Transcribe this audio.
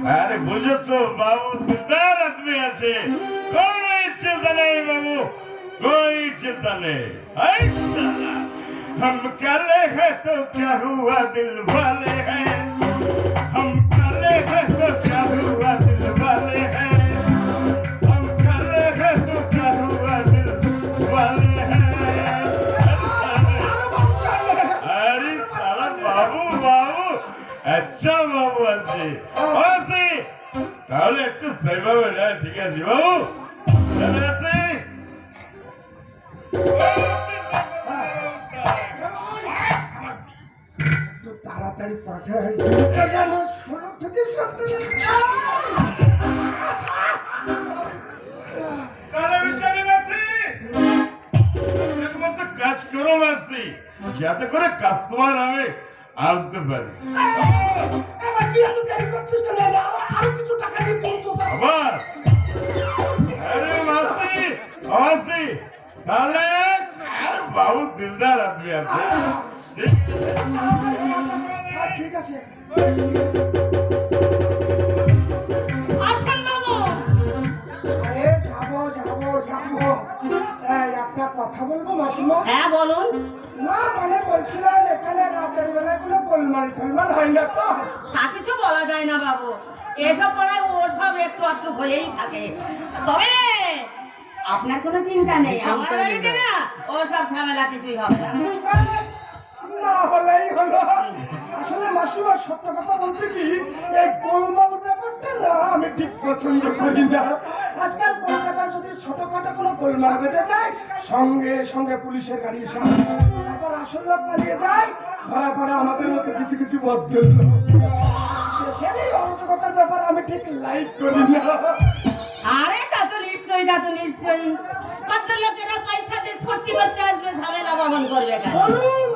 अरे बुझो तो बाबू दिलदार आदमी আছে कोई चिंता नहीं बाबू कोई चिंता नहीं हम काले हैं तो क्या हुआ दिल वाले हैं हम काले हैं तो क्या हुआ दिल वाले हैं हम काले हैं तो क्या हुआ दिल वाले हैं अरे साला बाबू बाबू अच्छा बाबू আছে আছে তাহলে একটু সেভাবে না ঠিক আছে বাবু চলে আসি তো তাড়াতাড়ি পাঠায় জিনিসটা যেন 16 থেকে 17 তাহলে আমি চলে আসি একমাত্র কাজ করো আসি যাতে করে কাস্টমার আমি আনতে পারি এবার কি এত দেরি করছিস কেন আরো কিছু টাকা দিয়ে তুই তো আবার अरे मासी मासी তাহলে আরে বাবু দিলদার আদমি আছে ঠিক আছে আসেন বাবু। আরে যাবো এই একটা কথা বলবো মাসিমা হ্যাঁ বলুন। না মানে বলছিলাম এখানে রাতের বেলায় কোনো গোলমাল হয় না তো তা কিছু বলা যায় না বাবু, এসব পড়ায় ওর সব একটু আধটু হয়েই থাকে। তবে আপনার কোনো চিন্তা নেই, আমার বাড়িতে না ও সব ঝামেলা কিছুই হবে না। না হলেই হলো। আসলে মাসিমা সত্য কথা বলতে কি এই গোলমাল ব্যাপারটা না আমি ঠিক পছন্দ করি না। আজকাল কলকাতায় যদি ছোটখাটো কোনো গোলমাল বেঁধে যায় সঙ্গে সঙ্গে পুলিশের গাড়ি এসে আবার আসলে পালিয়ে যায়, ধরা পড়ে আমাদের মতো কিছু কিছু বদল সেই অরাজকতার ব্যাপার আমি ঠিক লাইক করি না। আরে তা তো নিশ্চয়ই কত লোকেরা পয়সা দিয়ে স্ফূর্তি করতে আসবে, ঝামেলা বহন করবে কেন? বলুন